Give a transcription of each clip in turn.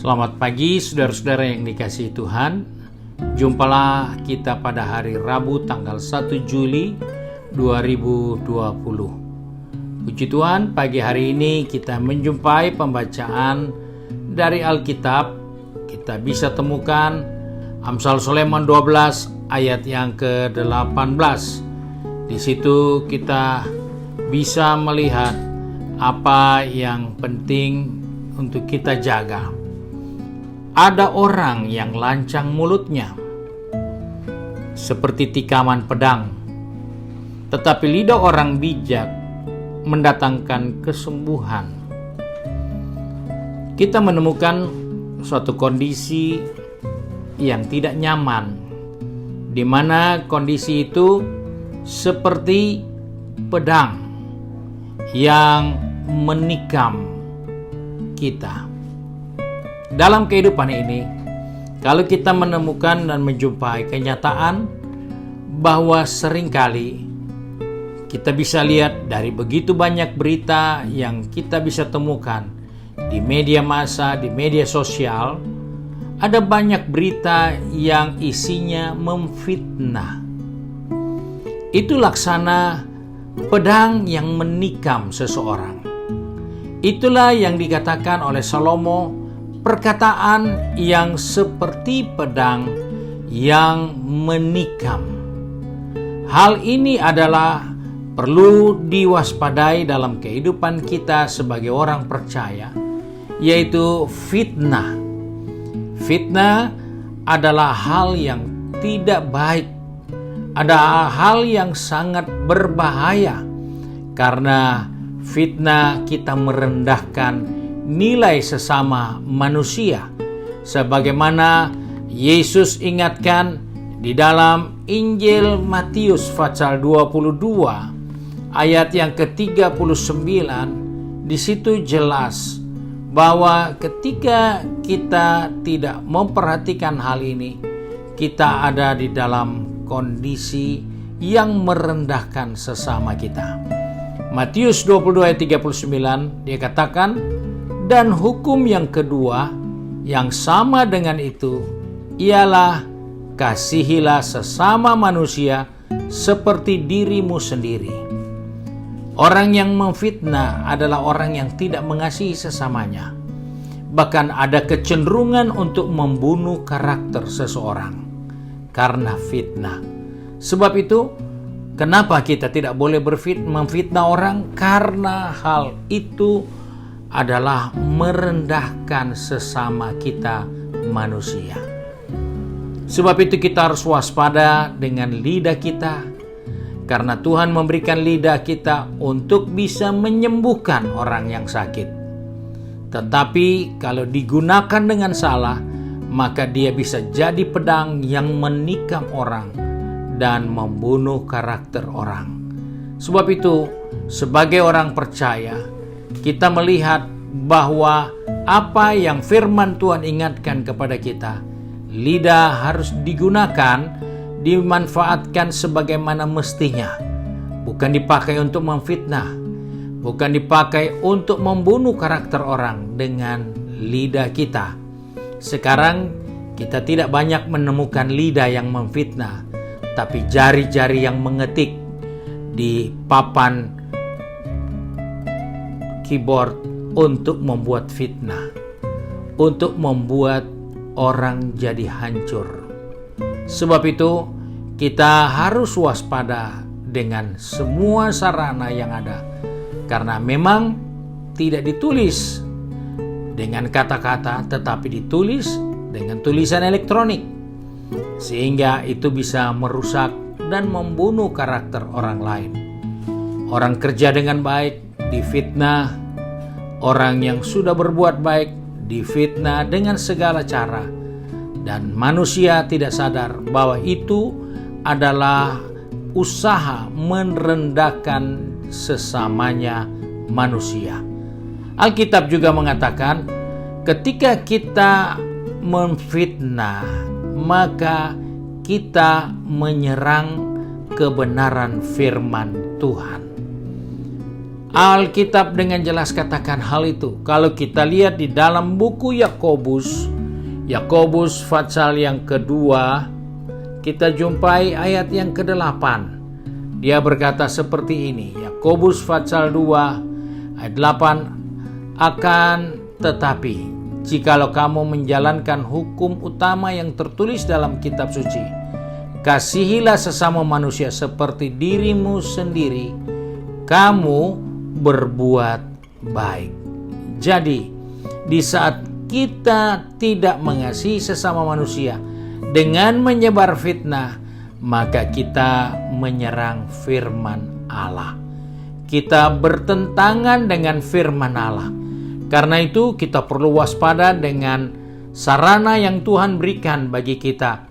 Selamat pagi saudara-saudara yang dikasihi Tuhan. Jumpalah kita pada hari Rabu tanggal 1 Juli 2020. Puji Tuhan, pagi hari ini kita menjumpai pembacaan dari Alkitab. Kita bisa temukan Amsal Sulaiman 12 ayat yang ke-18. Di situ kita bisa melihat apa yang penting untuk kita jaga. Ada orang yang lancang mulutnya seperti tikaman pedang, tetapi lidah orang bijak mendatangkan kesembuhan. Kita menemukan suatu kondisi yang tidak nyaman, di mana kondisi itu seperti pedang yang menikam kita. Dalam kehidupan ini, kalau kita menemukan dan menjumpai kenyataan bahwa seringkali kita bisa lihat dari begitu banyak berita yang kita bisa temukan di media massa, di media sosial, ada banyak berita yang isinya memfitnah. Itu laksana pedang yang menikam seseorang. Itulah yang dikatakan oleh Salomo, perkataan yang seperti pedang yang menikam. Hal ini adalah perlu diwaspadai dalam kehidupan kita sebagai orang percaya, yaitu fitnah. Fitnah adalah hal yang tidak baik, ada hal yang sangat berbahaya, karena fitnah kita merendahkan nilai sesama manusia, sebagaimana Yesus ingatkan di dalam Injil Matius pasal 22 ayat yang ke-39. Di situ jelas bahwa ketika kita tidak memperhatikan hal ini, kita ada di dalam kondisi yang merendahkan sesama kita. Matius 22 ayat 39 dia katakan, dan hukum yang kedua yang sama dengan itu ialah kasihilah sesama manusia seperti dirimu sendiri. Orang yang memfitnah adalah orang yang tidak mengasihi sesamanya. Bahkan ada kecenderungan untuk membunuh karakter seseorang karena fitnah. Sebab itu, kenapa kita tidak boleh memfitnah orang? Karena hal itu adalah merendahkan sesama kita manusia. Sebab itu kita harus waspada dengan lidah kita, karena Tuhan memberikan lidah kita untuk bisa menyembuhkan orang yang sakit. Tetapi kalau digunakan dengan salah, maka dia bisa jadi pedang yang menikam orang dan membunuh karakter orang. Sebab itu, sebagai orang percaya, kita melihat bahwa apa yang firman Tuhan ingatkan kepada kita, lidah harus digunakan, dimanfaatkan sebagaimana mestinya. Bukan dipakai untuk memfitnah, bukan dipakai untuk membunuh karakter orang dengan lidah kita. Sekarang kita tidak banyak menemukan lidah yang memfitnah, tapi jari-jari yang mengetik di papan keyboard untuk membuat fitnah, untuk membuat orang jadi hancur. Sebab itu kita harus waspada dengan semua sarana yang ada, karena memang tidak ditulis dengan kata-kata, tetapi ditulis dengan tulisan elektronik, sehingga itu bisa merusak dan membunuh karakter orang lain. Orang kerja dengan baik difitnah, orang yang sudah berbuat baik difitnah dengan segala cara, dan manusia tidak sadar bahwa itu adalah usaha merendahkan sesamanya manusia. Alkitab juga mengatakan, ketika kita memfitnah, maka kita menyerang kebenaran firman Tuhan. Alkitab dengan jelas katakan hal itu. Kalau kita lihat di dalam buku Yakobus pasal yang kedua, kita jumpai ayat yang ke-8. Dia berkata seperti ini, Yakobus pasal 2 ayat 8, akan tetapi jikalau kamu menjalankan hukum utama yang tertulis dalam kitab suci, kasihilah sesama manusia seperti dirimu sendiri, kamu berbuat baik. Jadi, di saat kita tidak mengasihi sesama manusia dengan menyebar fitnah, maka kita menyerang firman Allah. Kita bertentangan dengan firman Allah. Karena itu kita perlu waspada dengan sarana yang Tuhan berikan bagi kita,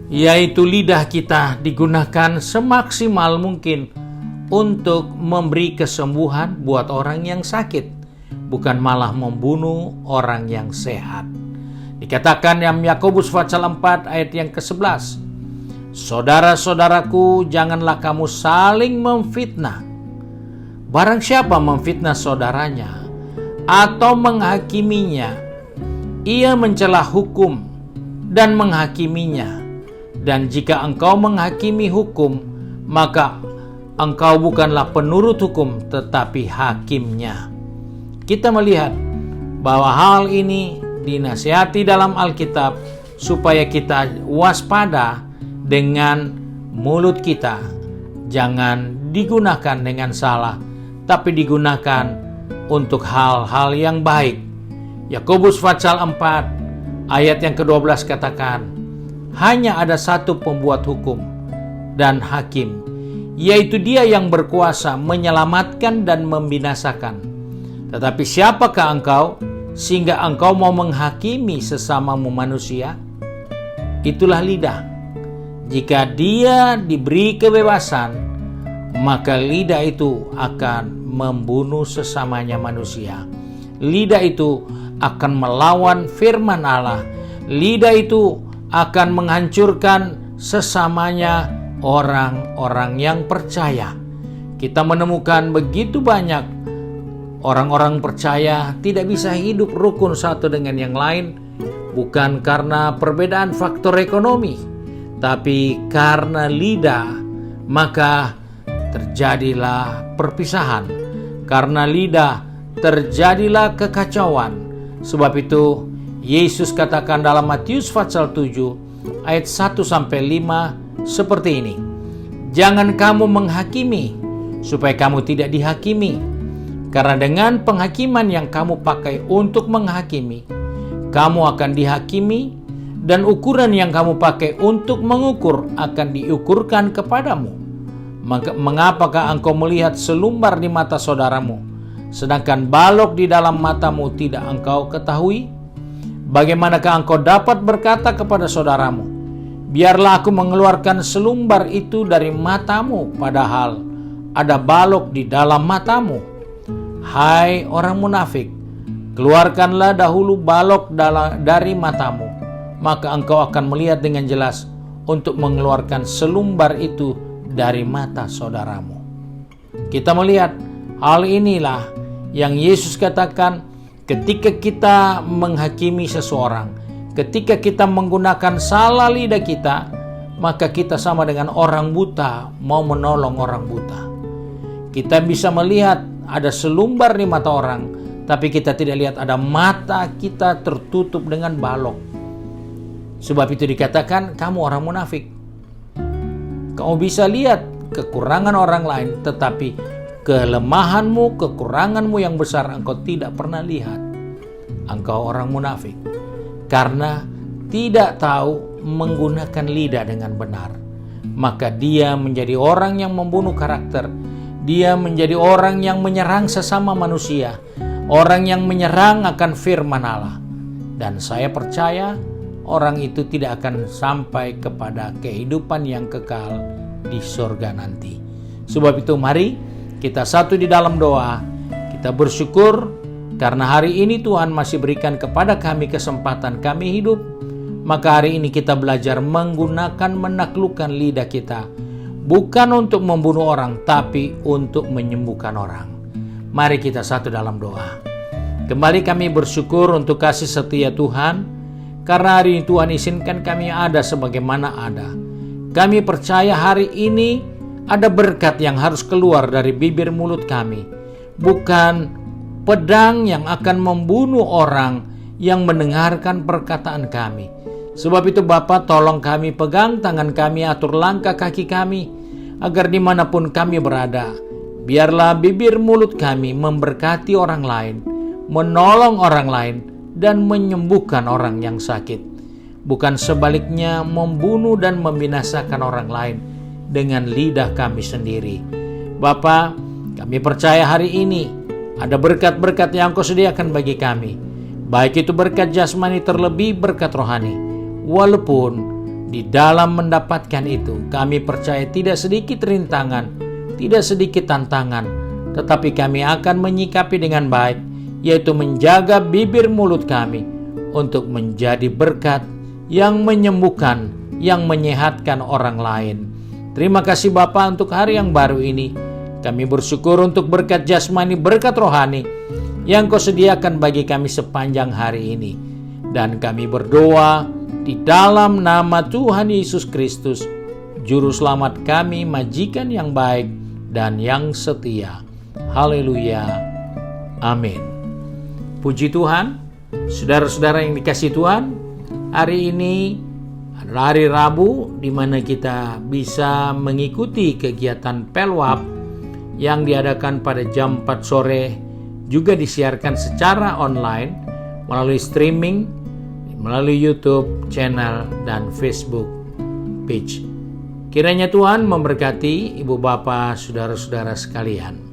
yaitu lidah kita digunakan semaksimal mungkin untuk memberi kesembuhan buat orang yang sakit, bukan malah membunuh orang yang sehat. Dikatakan dalam Yakobus pasal 4 ayat yang ke-11, saudara-saudaraku, janganlah kamu saling memfitnah. Barang siapa memfitnah saudaranya atau menghakiminya, ia mencela hukum dan menghakiminya. Dan jika engkau menghakimi hukum, maka engkau bukanlah penurut hukum, tetapi hakimnya. Kita melihat bahwa hal ini dinasihati dalam Alkitab supaya kita waspada dengan mulut kita. Jangan digunakan dengan salah, tapi digunakan untuk hal-hal yang baik. Yakobus pasal 4 ayat yang ke-12 katakan, hanya ada satu pembuat hukum dan hakim, yaitu Dia yang berkuasa menyelamatkan dan membinasakan. Tetapi siapakah engkau sehingga engkau mau menghakimi sesamamu manusia? Itulah lidah. Jika dia diberi kebebasan, maka lidah itu akan membunuh sesamanya manusia. Lidah itu akan melawan firman Allah. Lidah itu akan menghancurkan sesamanya orang-orang yang percaya. Kita menemukan begitu banyak orang-orang percaya tidak bisa hidup rukun satu dengan yang lain, bukan karena perbedaan faktor ekonomi, tapi karena lidah. Maka terjadilah perpisahan. Karena lidah terjadilah kekacauan. Sebab itu Yesus katakan dalam Matius pasal 7 ayat 1-5 seperti ini. Jangan kamu menghakimi supaya kamu tidak dihakimi. Karena dengan penghakiman yang kamu pakai untuk menghakimi, kamu akan dihakimi, dan ukuran yang kamu pakai untuk mengukur akan diukurkan kepadamu. Mengapakah engkau melihat selumbar di mata saudaramu, sedangkan balok di dalam matamu tidak engkau ketahui? Bagaimanakah engkau dapat berkata kepada saudaramu, biarlah aku mengeluarkan selumbar itu dari matamu, padahal ada balok di dalam matamu? Hai orang munafik, keluarkanlah dahulu balok dari matamu, maka engkau akan melihat dengan jelas untuk mengeluarkan selumbar itu dari mata saudaramu. Kita melihat hal inilah yang Yesus katakan ketika kita menghakimi seseorang, ketika kita menggunakan salah lidah kita, maka kita sama dengan orang buta mau menolong orang buta. Kita bisa melihat ada selumbar di mata orang, tapi kita tidak lihat ada mata kita tertutup dengan balok. Sebab itu dikatakan kamu orang munafik. Kamu bisa lihat kekurangan orang lain, tetapi kelemahanmu, kekuranganmu yang besar engkau tidak pernah lihat. Engkau orang munafik karena tidak tahu menggunakan lidah dengan benar. Maka dia menjadi orang yang membunuh karakter. Dia menjadi orang yang menyerang sesama manusia, orang yang menyerang akan firman Allah. Dan saya percaya orang itu tidak akan sampai kepada kehidupan yang kekal di surga nanti. Sebab itu mari kita satu di dalam doa. Kita bersyukur karena hari ini Tuhan masih berikan kepada kami kesempatan kami hidup. Maka hari ini kita belajar menggunakan menaklukkan lidah kita, bukan untuk membunuh orang, tapi untuk menyembuhkan orang. Mari kita satu dalam doa. Kembali kami bersyukur untuk kasih setia Tuhan, karena hari ini Tuhan izinkan kami ada sebagaimana ada. Kami percaya hari ini ada berkat yang harus keluar dari bibir mulut kami, bukan pedang yang akan membunuh orang yang mendengarkan perkataan kami. Sebab itu Bapa, tolong kami, pegang tangan kami, atur langkah kaki kami, agar dimanapun kami berada, biarlah bibir mulut kami memberkati orang lain, menolong orang lain, dan menyembuhkan orang yang sakit. Bukan sebaliknya membunuh dan membinasakan orang lain dengan lidah kami sendiri. Bapa, kami percaya hari ini ada berkat-berkat yang Kau sediakan bagi kami, baik itu berkat jasmani terlebih berkat rohani. Walaupun di dalam mendapatkan itu kami percaya tidak sedikit rintangan, tidak sedikit tantangan, tetapi kami akan menyikapi dengan baik, yaitu menjaga bibir mulut kami untuk menjadi berkat yang menyembuhkan, yang menyehatkan orang lain. Terima kasih Bapa untuk hari yang baru ini. Kami bersyukur untuk berkat jasmani, berkat rohani yang Kau sediakan bagi kami sepanjang hari ini. Dan kami berdoa di dalam nama Tuhan Yesus Kristus, Juru Selamat kami, Majikan yang baik dan yang setia. Haleluya. Amin. Puji Tuhan. Saudara-saudara yang dikasihi Tuhan, hari ini adalah hari Rabu di mana kita bisa mengikuti kegiatan Pelwap yang diadakan pada jam 4 sore, juga disiarkan secara online melalui streaming, melalui YouTube channel dan Facebook page. Kiranya Tuhan memberkati ibu bapak, saudara-saudara sekalian.